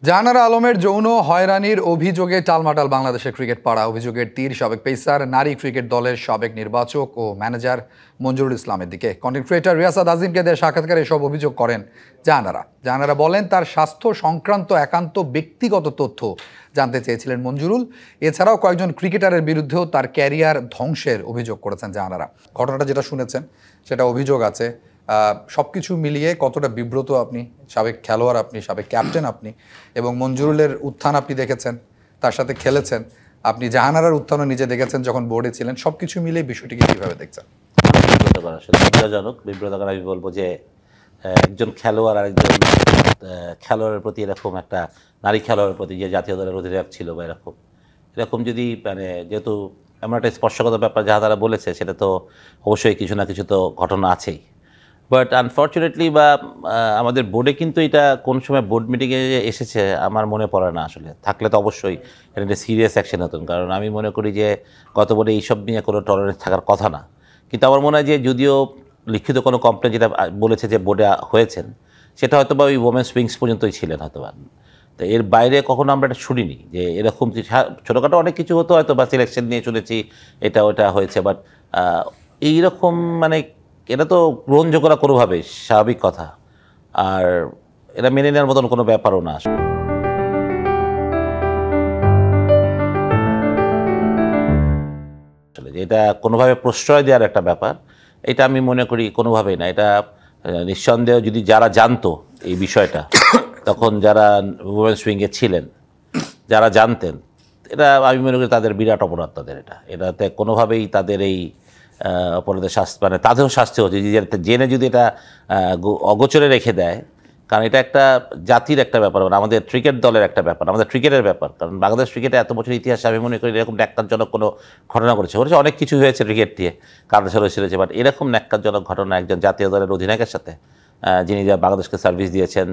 জাহানারা আলমের যৌন হয়রানির অভিযোগে টালমাটাল বাংলাদেশের ক্রিকেট পাড়া। অভিযোগের তীর সাবেক পেসার, নারী ক্রিকেট দলের সাবেক নির্বাচক ও ম্যানেজার মঞ্জুরুল ইসলামের দিকে। কন্টেন্ট ক্রিয়েটর রিয়াসাত আজিমকে দেওয়া সাক্ষাৎকারে এসব অভিযোগ করেন জাহানারা বলেন তার স্বাস্থ্য সংক্রান্ত একান্ত ব্যক্তিগত তথ্য জানতে চেয়েছিলেন মঞ্জুরুল। এছাড়াও কয়েকজন ক্রিকেটারের বিরুদ্ধেও তার ক্যারিয়ার ধ্বংসের অভিযোগ করেছেন জাহানারা। ঘটনাটা যেটা শুনেছেন সেটা অভিযোগ আছে। সব কিছু মিলিয়ে কতটা বিব্রত আপনি? সাবেক খেলোয়াড় আপনি, সাবেক ক্যাপ্টেন আপনি, এবং মঞ্জুরুলের উত্থান আপনি দেখেছেন, তার সাথে খেলেছেন, আপনি জাহানারার উত্থানও নিজে দেখেছেন যখন বোর্ডে ছিলেন। সব কিছু মিলিয়ে বিষয়টিকে কীভাবে দেখছেন? বিব্রতকর, আসলে লজ্জাজনক। বিব্রতকর আমি বলবো যে একজন খেলোয়াড় আর একজন খেলোয়াড়ের প্রতি এরকম একটা, নারী খেলোয়াড়ের প্রতি যে জাতীয় দলের অধিনায়ক ছিল বা এরকম যদি মানে, যেহেতু এমন একটা স্পর্শগত ব্যাপার যাহা তারা বলেছে, সেটা তো অবশ্যই কিছু না কিছু তো ঘটনা আছেই। বাট আনফর্চুনেটলি বা আমাদের বোর্ডে কিন্তু এটা কোন সময় বোর্ড মিটিংয়ে এসেছে আমার মনে পড়ে না। আসলে থাকলে তো অবশ্যই এটা একটা সিরিয়াস অ্যাকশন হতেন, কারণ আমি মনে করি যে গত বোর্ডে এইসব নিয়ে কোনো টলারেন্স থাকার কথা না। কিন্তু আমার মনে হয় যে যদিও লিখিত কোনো কমপ্লেন যেটা বলেছে যে বোর্ডে হয়েছেন, সেটা হয়তো বা ওই ওমেন্স উইংস পর্যন্তই ছিলেন হয়তো বা। তো এর বাইরে কখনো আমরা এটা শুনিনি যে এরকম ছোটোখাটো অনেক কিছু হতো হয়তো, বা সিলেকশন নিয়ে শুনেছি এটা ওটা হয়েছে। বাট এইরকম মানে এটা তো গ্রহণযোগ্য না কোনোভাবেই, স্বাভাবিক কথা। আর এটা মেনে নেওয়ার মতন কোনো ব্যাপারও না। আসলে এটা কোনোভাবে প্রশ্রয় দেওয়ার একটা ব্যাপার, এটা আমি মনে করি কোনোভাবেই না। এটা নিঃসন্দেহ যদি যারা জানতো এই বিষয়টা, তখন যারা উইমেন্স উইংয়ে ছিলেন, যারা জানতেন, এটা আমি মনে করি তাদের বিরাট অপরাধ। তাদের এটাতে কোনোভাবেই তাদের এই অপরাধের শাস্তি, মানে তাদেরও শাস্তি হচ্ছে জেনে যদি এটা অগোচরে রেখে দেয়। কারণ এটা একটা জাতির একটা ব্যাপার, মানে আমাদের ক্রিকেট দলের একটা ব্যাপার, আমাদের ক্রিকেটের ব্যাপার। কারণ বাংলাদেশ ক্রিকেটে এত বছর ইতিহাসে আমি মনে করি এরকম ন্যাক্কারজনক কোনো ঘটনা ঘটেছে অনেক কিছু হয়েছে ক্রিকেট দিয়ে, কারণ হয়েছে। বাট এরকম ন্যাক্কারজনক ঘটনা একজন জাতীয় দলের অধিনায়কের সাথে, যিনি বাংলাদেশকে সার্ভিস দিয়েছেন,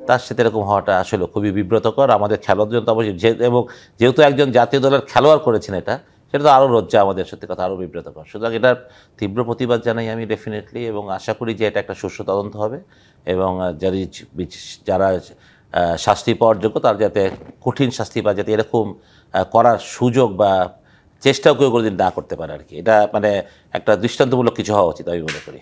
তার সাথে এরকম হওয়াটা আসলে খুবই বিব্রতকর আমাদের খেলোয়াড়দের জন্য অবশ্যই। এবং যেহেতু একজন জাতীয় দলের খেলোয়াড় করেছেন এটা, সেটা তো আরও লজ্জা আমাদের, সত্যি কথা আরও বিব্রতকর। সুতরাং এটার তীব্র প্রতিবাদ জানাই আমি ডেফিনেটলি, এবং আশা করি যে এটা একটা সুষ্ঠু তদন্ত হবে এবং যারা শাস্তি পাওয়ার যোগ্য তার যাতে কঠিন শাস্তি পায়, যাতে এরকম করার সুযোগ বা চেষ্টাও কেউ কোনোদিন না করতে পারে আর কি। এটা মানে একটা দৃষ্টান্তমূলক কিছু হওয়া উচিত আমি মনে করি।